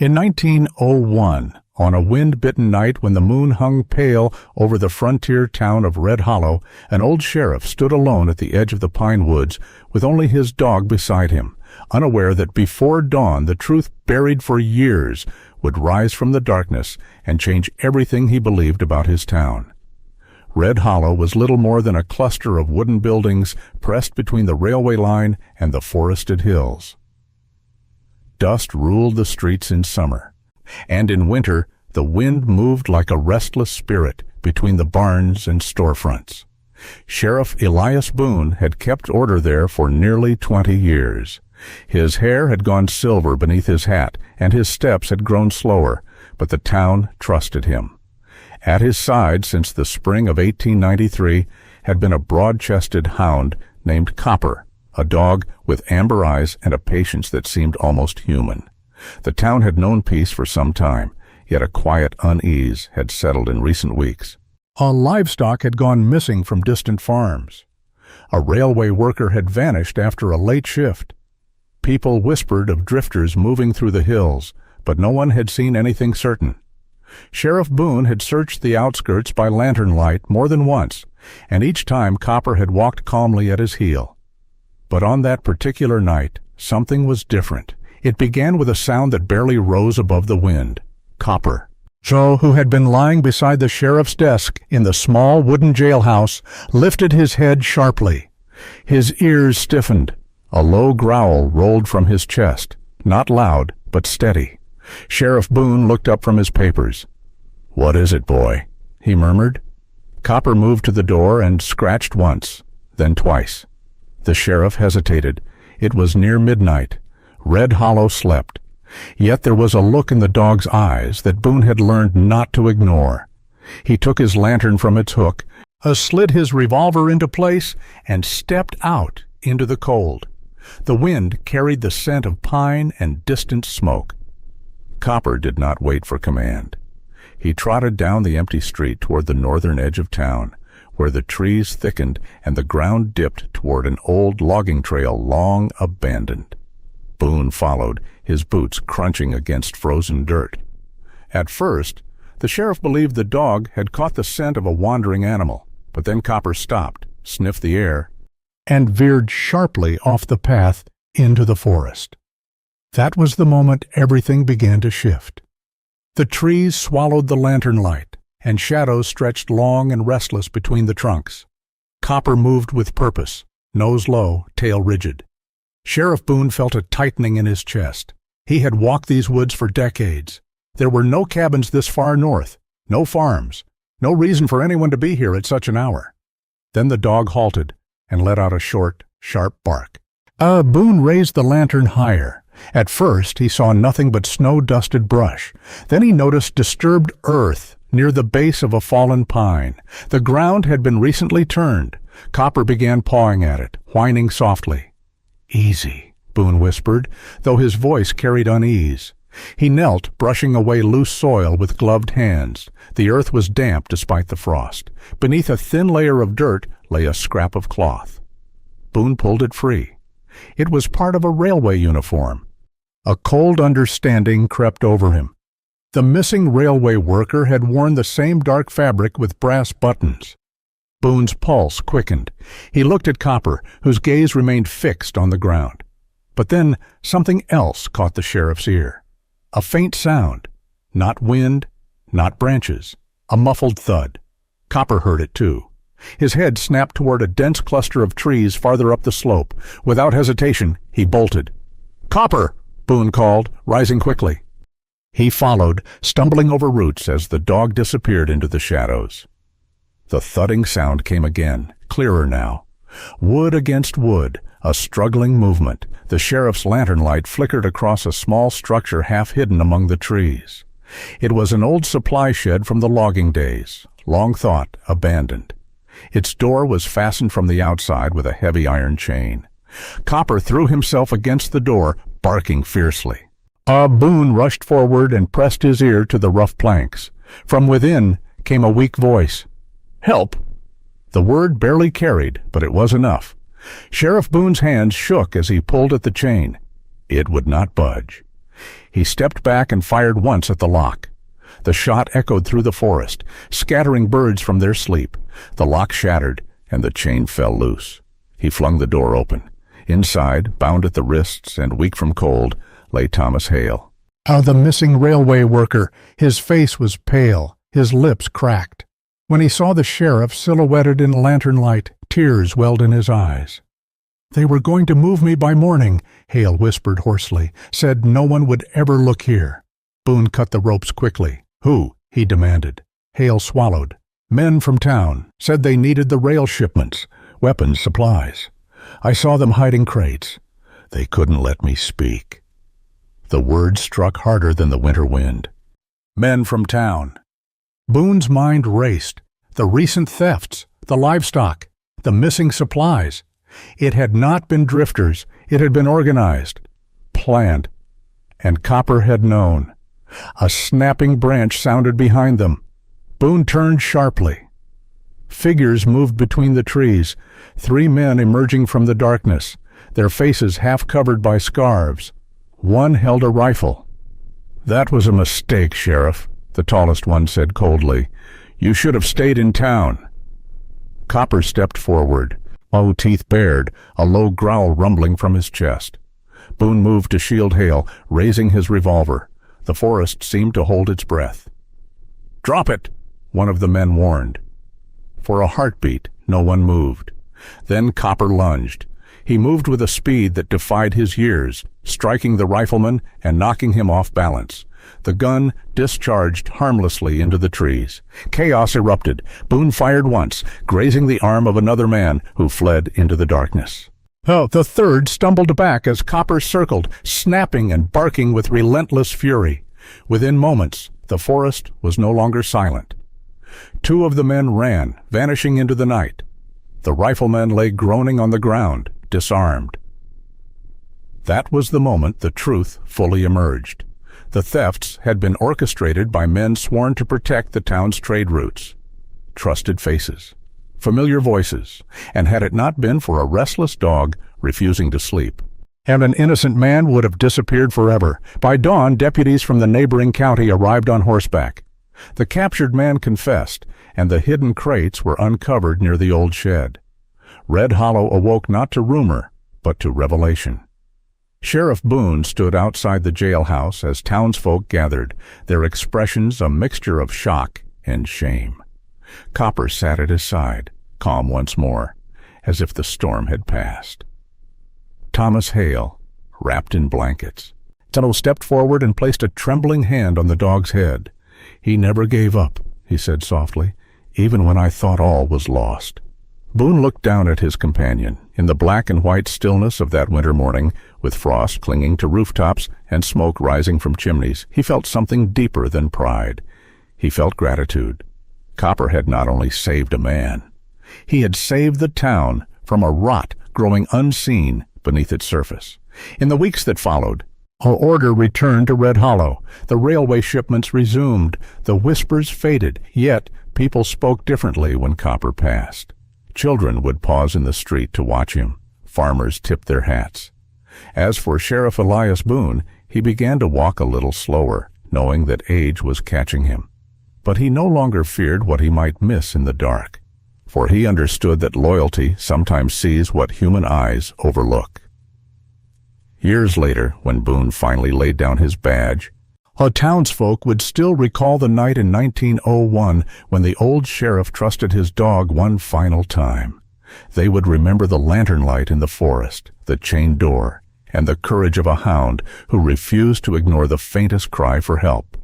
In 1901, on a wind-bitten night when the moon hung pale over the frontier town of Red Hollow, an old sheriff stood alone at the edge of the pine woods with only his dog beside him, unaware that before dawn the truth buried for years would rise from the darkness and change everything he believed about his town. Red Hollow was little more than a cluster of wooden buildings pressed between the railway line and the forested hills. Dust ruled the streets in summer, and in winter the wind moved like a restless spirit between the barns and storefronts. Sheriff Elias Boone had kept order there for nearly 20 years. His hair had gone silver beneath his hat, and his steps had grown slower, but the town trusted him. At his side since the spring of 1893 had been a broad-chested hound named Copper, a dog with amber eyes and a patience that seemed almost human. The town had known peace for some time, yet a quiet unease had settled in recent weeks. Livestock had gone missing from distant farms. A railway worker had vanished after a late shift. People whispered of drifters moving through the hills, but no one had seen anything certain. Sheriff Boone had searched the outskirts by lantern light more than once, and each time Copper had walked calmly at his heel. But on that particular night, something was different. It began with a sound that barely rose above the wind. Copper, Joe, who had been lying beside the sheriff's desk in the small wooden jailhouse, lifted his head sharply. His ears stiffened. A low growl rolled from his chest, not loud, but steady. Sheriff Boone looked up from his papers. "What is it, boy?" he murmured. Copper moved to the door and scratched once, then twice. The sheriff hesitated. It was near midnight. Red Hollow slept. Yet there was a look in the dog's eyes that Boone had learned not to ignore. He took his lantern from its hook, slid his revolver into place, and stepped out into the cold. The wind carried the scent of pine and distant smoke. Copper did not wait for command. He trotted down the empty street toward the northern edge of town, where the trees thickened and the ground dipped toward an old logging trail long abandoned. Boone followed, his boots crunching against frozen dirt. At first, the sheriff believed the dog had caught the scent of a wandering animal, but then Copper stopped, sniffed the air, and veered sharply off the path into the forest. That was the moment everything began to shift. The trees swallowed the lantern light, and shadows stretched long and restless between the trunks. Copper moved with purpose, nose low, tail rigid. Sheriff Boone felt a tightening in his chest. He had walked these woods for decades. There were no cabins this far north, no farms, no reason for anyone to be here at such an hour. Then the dog halted and let out a short, sharp bark. Boone raised the lantern higher. At first he saw nothing but snow-dusted brush. Then he noticed disturbed earth near the base of a fallen pine. The ground had been recently turned. Copper began pawing at it, whining softly. "Easy," Boone whispered, though his voice carried unease. He knelt, brushing away loose soil with gloved hands. The earth was damp despite the frost. Beneath a thin layer of dirt lay a scrap of cloth. Boone pulled it free. It was part of a railway uniform. A cold understanding crept over him. The missing railway worker had worn the same dark fabric with brass buttons. Boone's pulse quickened. He looked at Copper, whose gaze remained fixed on the ground. But then something else caught the sheriff's ear. A faint sound. Not wind, not branches. A muffled thud. Copper heard it too. His head snapped toward a dense cluster of trees farther up the slope. Without hesitation, he bolted. "Copper!" Boone called, rising quickly. He followed, stumbling over roots as the dog disappeared into the shadows. The thudding sound came again, clearer now. Wood against wood, a struggling movement. The sheriff's lantern light flickered across a small structure half hidden among the trees. It was an old supply shed from the logging days, long thought abandoned. Its door was fastened from the outside with a heavy iron chain. Copper threw himself against the door, barking fiercely. Boone rushed forward and pressed his ear to the rough planks. From within came a weak voice. "Help!" The word barely carried, but it was enough. Sheriff Boone's hands shook as he pulled at the chain. It would not budge. He stepped back and fired once at the lock. The shot echoed through the forest, scattering birds from their sleep. The lock shattered, and the chain fell loose. He flung the door open. Inside, bound at the wrists and weak from cold, lay Thomas Hale. The missing railway worker. His face was pale, his lips cracked. When he saw the sheriff silhouetted in lantern light, tears welled in his eyes. "They were going to move me by morning," Hale whispered hoarsely, "said no one would ever look here." Boone cut the ropes quickly. "Who?" he demanded. Hale swallowed. "Men from town. Said they needed the rail shipments, weapons, supplies. I saw them hiding crates. They couldn't let me speak." The words struck harder than the winter wind. Men from town. Boone's mind raced. The recent thefts, the livestock, the missing supplies. It had not been drifters. It had been organized, planned, and Copper had known. A snapping branch sounded behind them. Boone turned sharply. Figures moved between the trees, 3 men emerging from the darkness, their faces half covered by scarves. One held a rifle. "That was a mistake, Sheriff," the tallest one said coldly. "You should have stayed in town." Copper stepped forward, teeth bared, a low growl rumbling from his chest. Boone moved to shield Hale, raising his revolver. The forest seemed to hold its breath. "Drop it," one of the men warned. For a heartbeat, no one moved. Then Copper lunged. He moved with a speed that defied his years, striking the rifleman and knocking him off balance. The gun discharged harmlessly into the trees. Chaos erupted. Boone fired once, grazing the arm of another man who fled into the darkness. The third stumbled back as Copper circled, snapping and barking with relentless fury. Within moments, the forest was no longer silent. 2 of the men ran, vanishing into the night. The rifleman lay groaning on the ground, disarmed. That was the moment the truth fully emerged. The thefts had been orchestrated by men sworn to protect the town's trade routes. Trusted faces, familiar voices, and had it not been for a restless dog refusing to sleep, and an innocent man would have disappeared forever. By dawn, deputies from the neighboring county arrived on horseback. The captured man confessed, and the hidden crates were uncovered near the old shed. Red Hollow awoke not to rumor, but to revelation. Sheriff Boone stood outside the jailhouse as townsfolk gathered, their expressions a mixture of shock and shame. Copper sat at his side, calm once more, as if the storm had passed. Thomas Hale, wrapped in blankets. Tenno stepped forward and placed a trembling hand on the dog's head. "He never gave up," he said softly, "even when I thought all was lost." Boone looked down at his companion. In the black and white stillness of that winter morning, with frost clinging to rooftops and smoke rising from chimneys, he felt something deeper than pride. He felt gratitude. Copper had not only saved a man, he had saved the town from a rot growing unseen beneath its surface. In the weeks that followed, order returned to Red Hollow. The railway shipments resumed. The whispers faded, yet people spoke differently when Copper passed. Children would pause in the street to watch him. Farmers tipped their hats. As for Sheriff Elias Boone, he began to walk a little slower, knowing that age was catching him. But he no longer feared what he might miss in the dark, for he understood that loyalty sometimes sees what human eyes overlook. Years later, when Boone finally laid down his badge, townsfolk would still recall the night in 1901 when the old sheriff trusted his dog one final time. They would remember the lantern light in the forest, the chained door, and the courage of a hound who refused to ignore the faintest cry for help.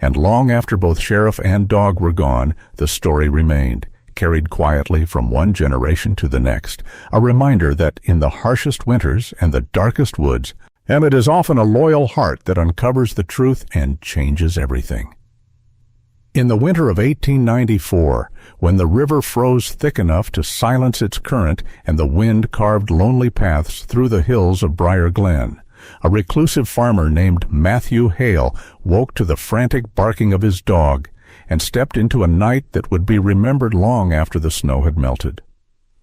And long after both sheriff and dog were gone, the story remained, carried quietly from one generation to the next, a reminder that in the harshest winters and the darkest woods, and it is often a loyal heart that uncovers the truth and changes everything. In the winter of 1894, when the river froze thick enough to silence its current and the wind carved lonely paths through the hills of Briar Glen, a reclusive farmer named Matthew Hale woke to the frantic barking of his dog and stepped into a night that would be remembered long after the snow had melted.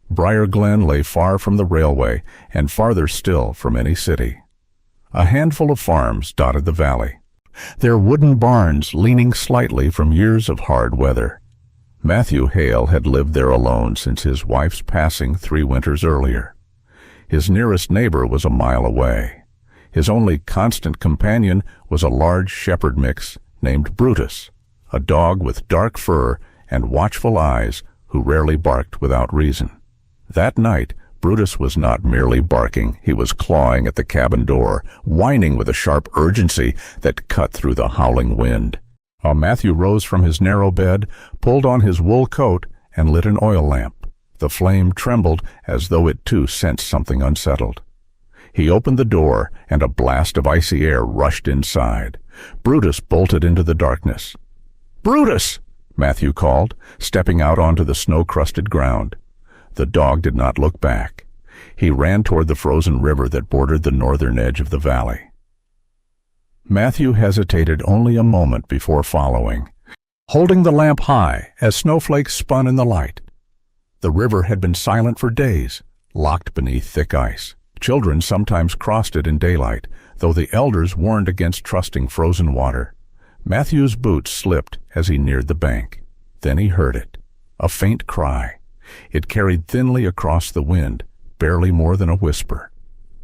Briar Glen lay far from the railway and farther still from any city. A handful of farms dotted the valley, their wooden barns leaning slightly from years of hard weather. Matthew Hale had lived there alone since his wife's passing 3 winters earlier. His nearest neighbor was a mile away. His only constant companion was a large shepherd mix named Brutus, a dog with dark fur and watchful eyes who rarely barked without reason. That night, Brutus was not merely barking, he was clawing at the cabin door, whining with a sharp urgency that cut through the howling wind. While Matthew rose from his narrow bed, pulled on his wool coat, and lit an oil lamp. The flame trembled as though it too sensed something unsettled. He opened the door, and a blast of icy air rushed inside. Brutus bolted into the darkness. "Brutus!" Matthew called, stepping out onto the snow-crusted ground. The dog did not look back. He ran toward the frozen river that bordered the northern edge of the valley. Matthew hesitated only a moment before following, holding the lamp high as snowflakes spun in the light. The river had been silent for days, locked beneath thick ice. Children sometimes crossed it in daylight, though the elders warned against trusting frozen water. Matthew's boots slipped as he neared the bank. Then he heard it, a faint cry. It carried thinly across the wind, barely more than a whisper.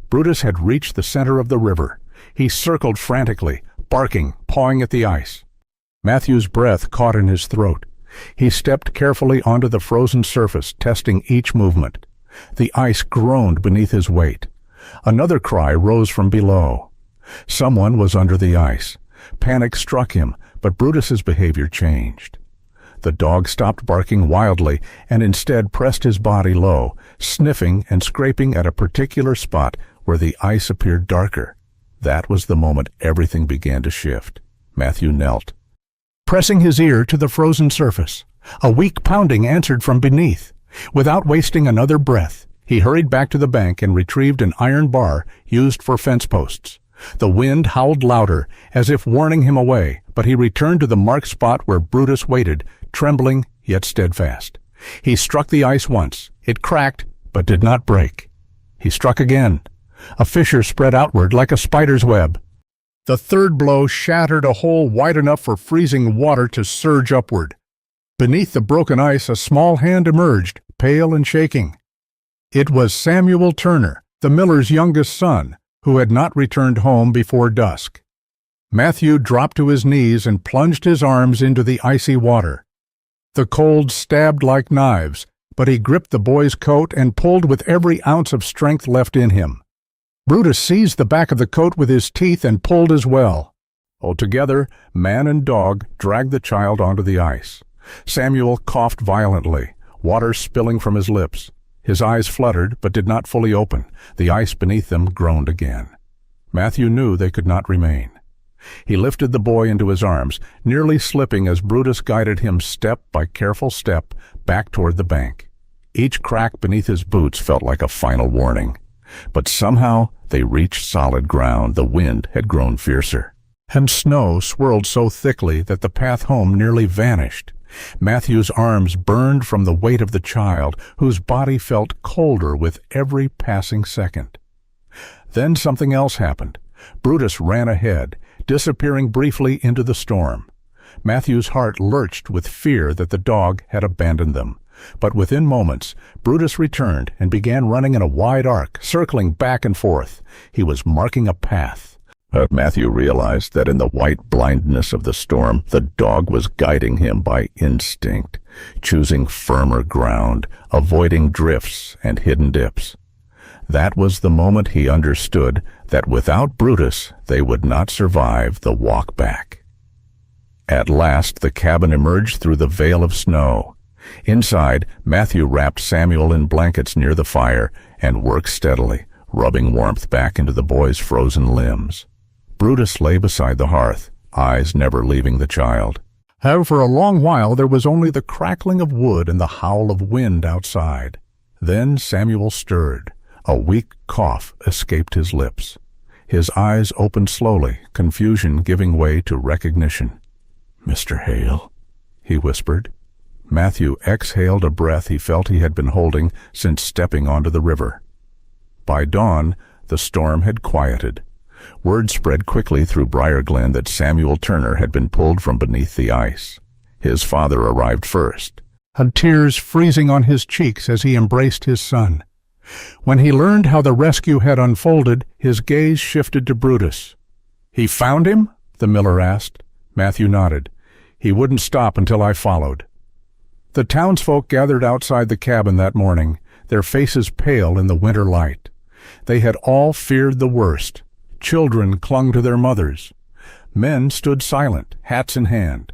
Brutus had reached the center of the river. He circled frantically, barking, pawing at the ice. Matthew's breath caught in his throat. He stepped carefully onto the frozen surface, testing each movement. The ice groaned beneath his weight. Another cry rose from below. Someone was under the ice. Panic struck him, but Brutus's behavior changed. The dog stopped barking wildly and instead pressed his body low, sniffing and scraping at a particular spot where the ice appeared darker. That was the moment everything began to shift. Matthew knelt, pressing his ear to the frozen surface. A weak pounding answered from beneath. Without wasting another breath, he hurried back to the bank and retrieved an iron bar used for fence posts. The wind howled louder, as if warning him away, but he returned to the marked spot where Brutus waited, trembling yet steadfast. He struck the ice once. It cracked, but did not break. He struck again. A fissure spread outward like a spider's web. The third blow shattered a hole wide enough for freezing water to surge upward. Beneath the broken ice, a small hand emerged, pale and shaking. It was Samuel Turner, the miller's youngest son, who had not returned home before dusk. Matthew dropped to his knees and plunged his arms into the icy water. The cold stabbed like knives, but he gripped the boy's coat and pulled with every ounce of strength left in him. Brutus seized the back of the coat with his teeth and pulled as well. Altogether, man and dog dragged the child onto the ice. Samuel coughed violently, water spilling from his lips. His eyes fluttered but did not fully open. The ice beneath them groaned again. Matthew knew they could not remain. He lifted the boy into his arms, nearly slipping as Brutus guided him step by careful step back toward the bank. Each crack beneath his boots felt like a final warning. But somehow they reached solid ground. The wind had grown fiercer, and snow swirled so thickly that the path home nearly vanished. Matthew's arms burned from the weight of the child, whose body felt colder with every passing second. Then something else happened. Brutus ran ahead, disappearing briefly into the storm. Matthew's heart lurched with fear that the dog had abandoned them. But within moments, Brutus returned and began running in a wide arc, circling back and forth. He was marking a path. But Matthew realized that in the white blindness of the storm, the dog was guiding him by instinct, choosing firmer ground, avoiding drifts and hidden dips. That was the moment he understood that without Brutus, they would not survive the walk back. At last, the cabin emerged through the veil of snow. Inside, Matthew wrapped Samuel in blankets near the fire and worked steadily, rubbing warmth back into the boy's frozen limbs. Brutus lay beside the hearth, eyes never leaving the child. However, for a long while there was only the crackling of wood and the howl of wind outside. Then Samuel stirred. A weak cough escaped his lips. His eyes opened slowly, confusion giving way to recognition. "Mr. Hale," he whispered. Matthew exhaled a breath he felt he had been holding since stepping onto the river. By dawn, the storm had quieted. Word spread quickly through Briar Glen that Samuel Turner had been pulled from beneath the ice. His father arrived first, had tears freezing on his cheeks as he embraced his son. When he learned how the rescue had unfolded, his gaze shifted to Brutus. "He found him?" the miller asked. Matthew nodded. "He wouldn't stop until I followed." The townsfolk gathered outside the cabin that morning, their faces pale in the winter light. They had all feared the worst. Children clung to their mothers. Men stood silent, hats in hand.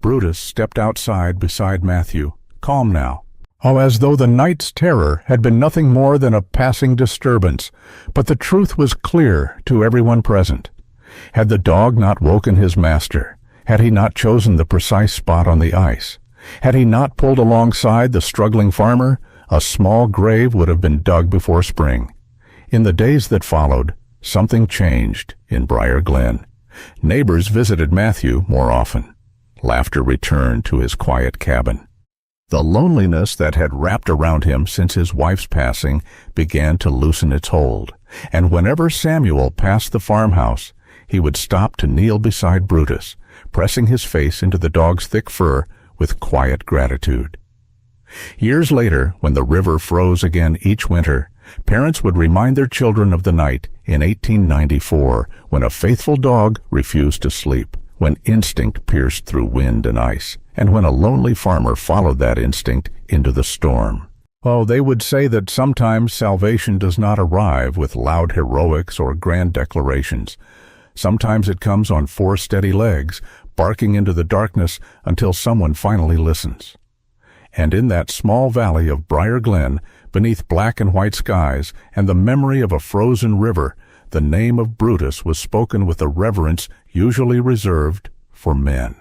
Brutus stepped outside beside Matthew, calm now, as though the night's terror had been nothing more than a passing disturbance. But the truth was clear to everyone present. Had the dog not woken his master? Had he not chosen the precise spot on the ice? Had he not pulled alongside the struggling farmer? A small grave would have been dug before spring. In the days that followed, something changed in Briar Glen. Neighbors visited Matthew more often. Laughter returned to his quiet cabin. The loneliness that had wrapped around him since his wife's passing began to loosen its hold, and whenever Samuel passed the farmhouse, he would stop to kneel beside Brutus, pressing his face into the dog's thick fur with quiet gratitude. Years later, when the river froze again each winter, parents would remind their children of the night in 1894 when a faithful dog refused to sleep, when instinct pierced through wind and ice, and when a lonely farmer followed that instinct into the storm. Oh, they would say that sometimes salvation does not arrive with loud heroics or grand declarations. Sometimes it comes on four steady legs, barking into the darkness until someone finally listens. And in that small valley of Briar Glen, beneath black and white skies and the memory of a frozen river, the name of Brutus was spoken with a reverence usually reserved for men.